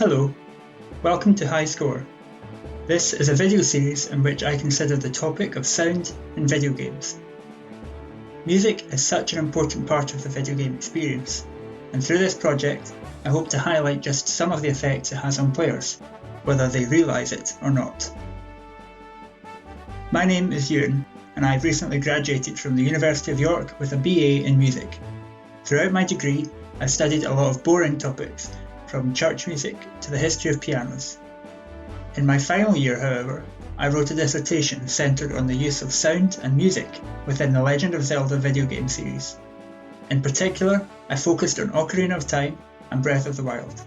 Hello, welcome to High Score. This is a video series in which I consider the topic of sound in video games. Music is such an important part of the video game experience, and through this project I hope to highlight just some of the effects it has on players, whether they realise it or not. My name is Ewan, and I've recently graduated from the University of York with a BA in music. Throughout my degree, I studied a lot of boring topics, from church music to the history of pianos. In my final year, however, I wrote a dissertation centred on the use of sound and music within the Legend of Zelda video game series. In particular, I focused on Ocarina of Time and Breath of the Wild.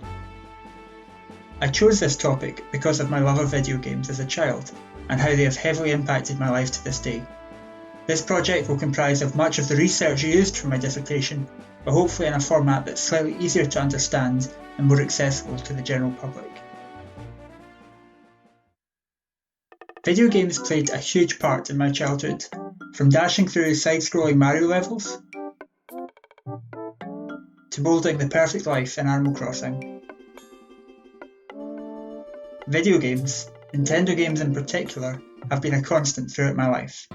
I chose this topic because of my love of video games as a child and how they have heavily impacted my life to this day. This project will comprise of much of the research used for my dissertation, but hopefully in a format that's slightly easier to understand and more accessible to the general public. Video games played a huge part in my childhood, from dashing through side-scrolling Mario levels to moulding the perfect life in Animal Crossing. Video games, Nintendo games in particular, have been a constant throughout my life.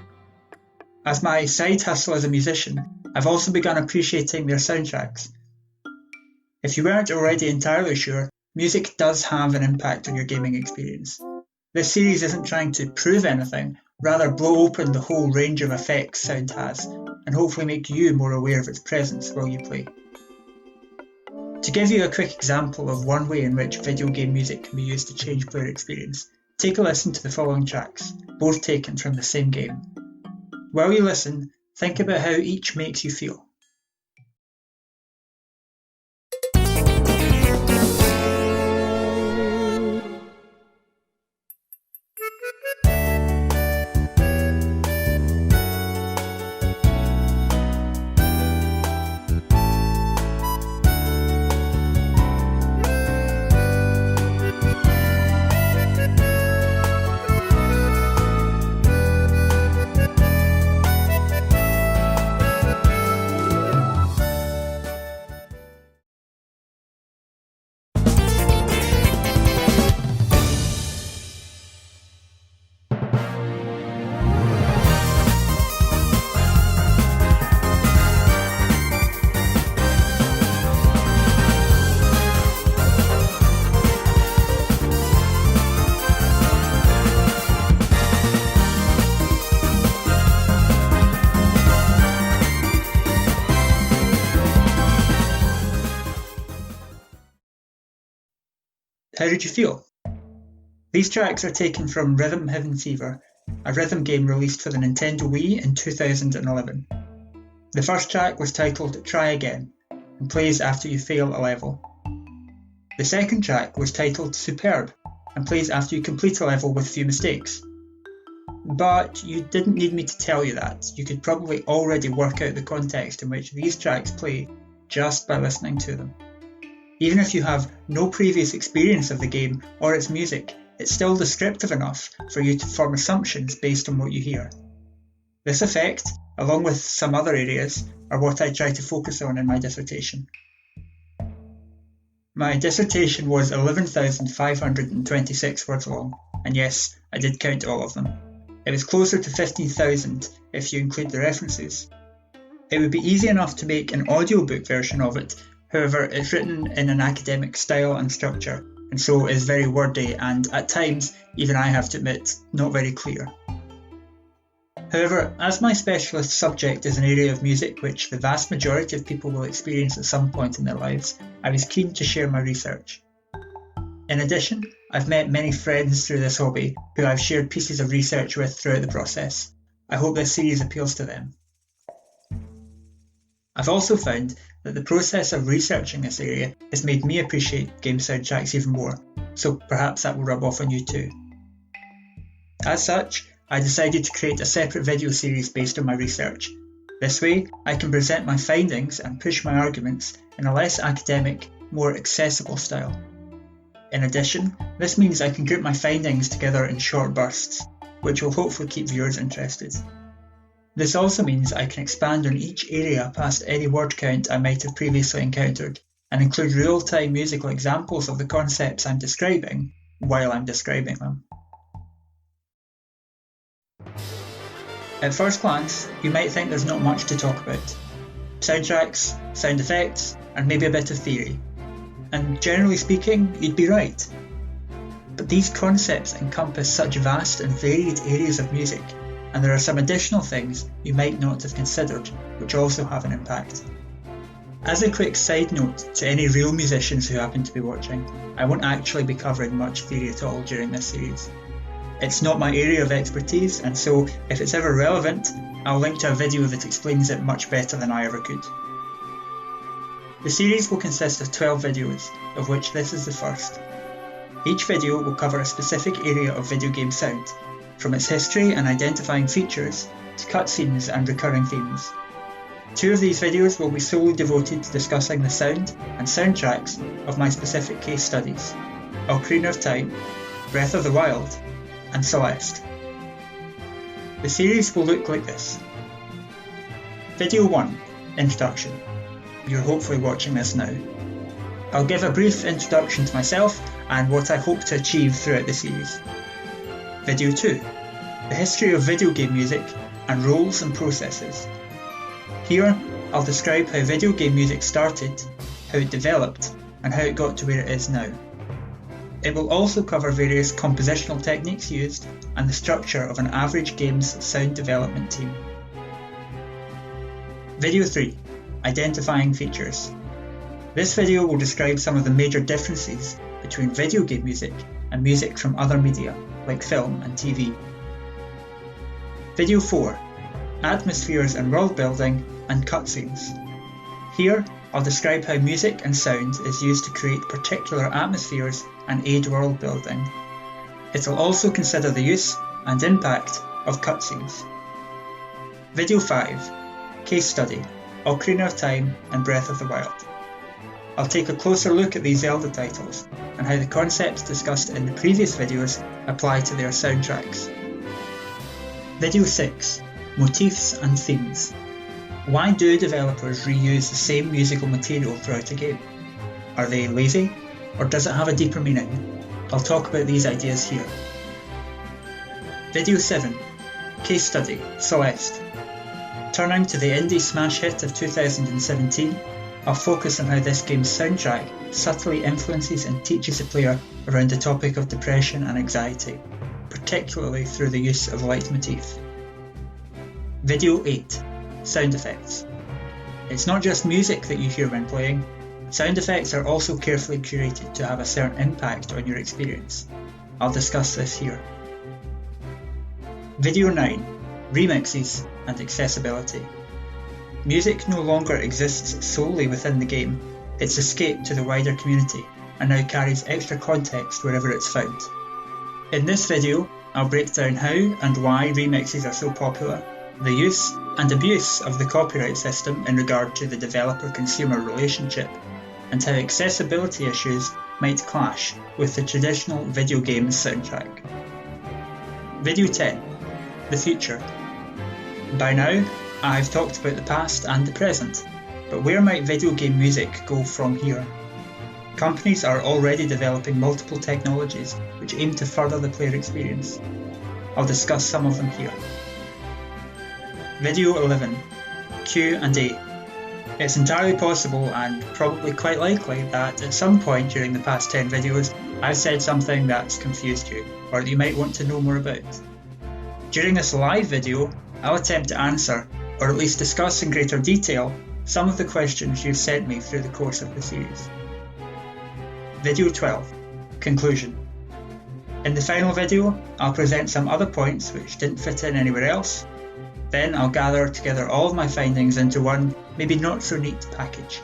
As my side hustle as a musician, I've also begun appreciating their soundtracks. If you weren't already entirely sure, music does have an impact on your gaming experience. This series isn't trying to prove anything, rather blow open the whole range of effects sound has, and hopefully make you more aware of its presence while you play. To give you a quick example of one way in which video game music can be used to change player experience, take a listen to the following tracks, both taken from the same game. While you listen, think about how each makes you feel. How did you feel? These tracks are taken from Rhythm Heaven Fever, a rhythm game released for the Nintendo Wii in 2011. The first track was titled Try Again, and plays after you fail a level. The second track was titled Superb, and plays after you complete a level with few mistakes. But you didn't need me to tell you that. You could probably already work out the context in which these tracks play just by listening to them. Even if you have no previous experience of the game or its music, it's still descriptive enough for you to form assumptions based on what you hear. This effect, along with some other areas, are what I try to focus on in my dissertation. My dissertation was 11,526 words long, and yes, I did count all of them. It was closer to 15,000 if you include the references. It would be easy enough to make an audiobook version of it. However, it's written in an academic style and structure, and so is very wordy and, at times, even I have to admit, not very clear. However, as my specialist subject is an area of music which the vast majority of people will experience at some point in their lives, I was keen to share my research. In addition, I've met many friends through this hobby who I've shared pieces of research with throughout the process. I hope this series appeals to them. I've also found that the process of researching this area has made me appreciate game soundtracks even more, so perhaps that will rub off on you too. As such, I decided to create a separate video series based on my research. This way, I can present my findings and push my arguments in a less academic, more accessible style. In addition, this means I can group my findings together in short bursts, which will hopefully keep viewers interested. This also means I can expand on each area past any word count I might have previously encountered, and include real-time musical examples of the concepts I'm describing while I'm describing them. At first glance, you might think there's not much to talk about. Soundtracks, sound effects, and maybe a bit of theory. And generally speaking, you'd be right. But these concepts encompass such vast and varied areas of music, and there are some additional things you might not have considered, which also have an impact. As a quick side note to any real musicians who happen to be watching, I won't actually be covering much theory at all during this series. It's not my area of expertise, and so if it's ever relevant, I'll link to a video that explains it much better than I ever could. The series will consist of 12 videos, of which this is the first. Each video will cover a specific area of video game sound, from its history and identifying features to cutscenes and recurring themes. 2 of these videos will be solely devoted to discussing the sound and soundtracks of my specific case studies, Ocarina of Time, Breath of the Wild, and Celeste. The series will look like this. Video 1, Introduction. You're hopefully watching this now. I'll give a brief introduction to myself and what I hope to achieve throughout the series. Video 2, the history of video game music and roles and processes. Here, I'll describe how video game music started, how it developed, and how it got to where it is now. It will also cover various compositional techniques used and the structure of an average game's sound development team. Video 3, Identifying Features. This video will describe some of the major differences between video game music and music from other media, like film and TV. Video 4, Atmospheres and World Building and Cutscenes. Here, I'll describe how music and sound is used to create particular atmospheres and aid world building. It'll also consider the use and impact of cutscenes. Video 5, Case Study, Ocarina of Time and Breath of the Wild. I'll take a closer look at these Zelda titles and how the concepts discussed in the previous videos apply to their soundtracks. Video 6, Motifs and Themes. Why do developers reuse the same musical material throughout a game? Are they lazy, or does it have a deeper meaning? I'll talk about these ideas here. Video 7, Case Study, Celeste. Turning to the indie smash hit of 2017, I'll focus on how this game's soundtrack subtly influences and teaches the player around the topic of depression and anxiety, particularly through the use of leitmotif. Video 8, Sound Effects. It's not just music that you hear when playing, sound effects are also carefully curated to have a certain impact on your experience. I'll discuss this here. Video 9, Remixes and Accessibility. Music no longer exists solely within the game, it's escaped to the wider community and now carries extra context wherever it's found. In this video, I'll break down how and why remixes are so popular, the use and abuse of the copyright system in regard to the developer-consumer relationship, and how accessibility issues might clash with the traditional video game soundtrack. Video 10, The Future. By now, I've talked about the past and the present, but where might video game music go from here? Companies are already developing multiple technologies which aim to further the player experience. I'll discuss some of them here. Video 11, Q&A. It's entirely possible and probably quite likely that at some point during the past 10 videos I've said something that's confused you, or that you might want to know more about. During this live video, I'll attempt to answer, or at least discuss in greater detail, some of the questions you've sent me through the course of the series. Video 12, Conclusion. In the final video, I'll present some other points which didn't fit in anywhere else. Then I'll gather together all of my findings into one, maybe not so neat package.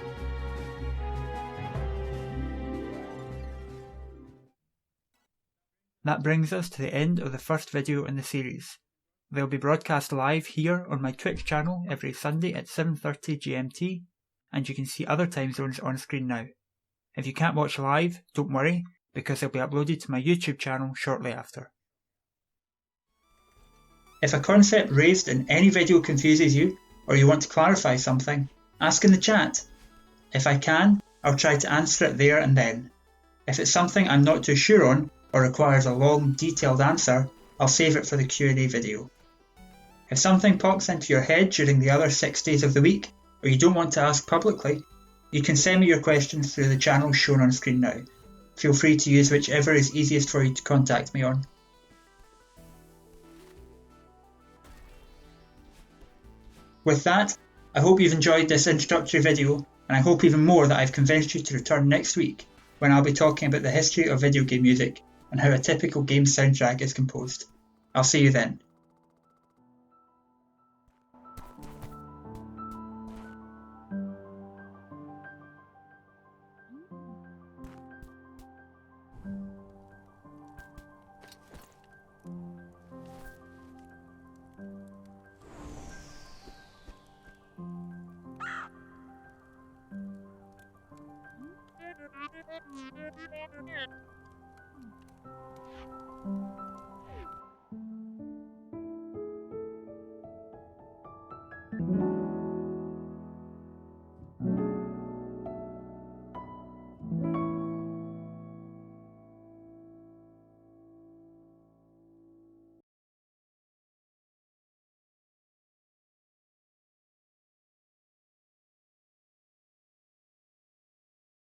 That brings us to the end of the first video in the series. They'll be broadcast live here on my Twitch channel every Sunday at 7:30 GMT, and you can see other time zones on screen now. If you can't watch live, don't worry, because they'll be uploaded to my YouTube channel shortly after. If a concept raised in any video confuses you, or you want to clarify something, ask in the chat. If I can, I'll try to answer it there and then. If it's something I'm not too sure on or requires a long, detailed answer, I'll save it for the Q&A video. If something pops into your head during the other 6 days of the week, or you don't want to ask publicly, you can send me your questions through the channels shown on screen now. Feel free to use whichever is easiest for you to contact me on. With that, I hope you've enjoyed this introductory video, and I hope even more that I've convinced you to return next week, when I'll be talking about the history of video game music and how a typical game soundtrack is composed. I'll see you then.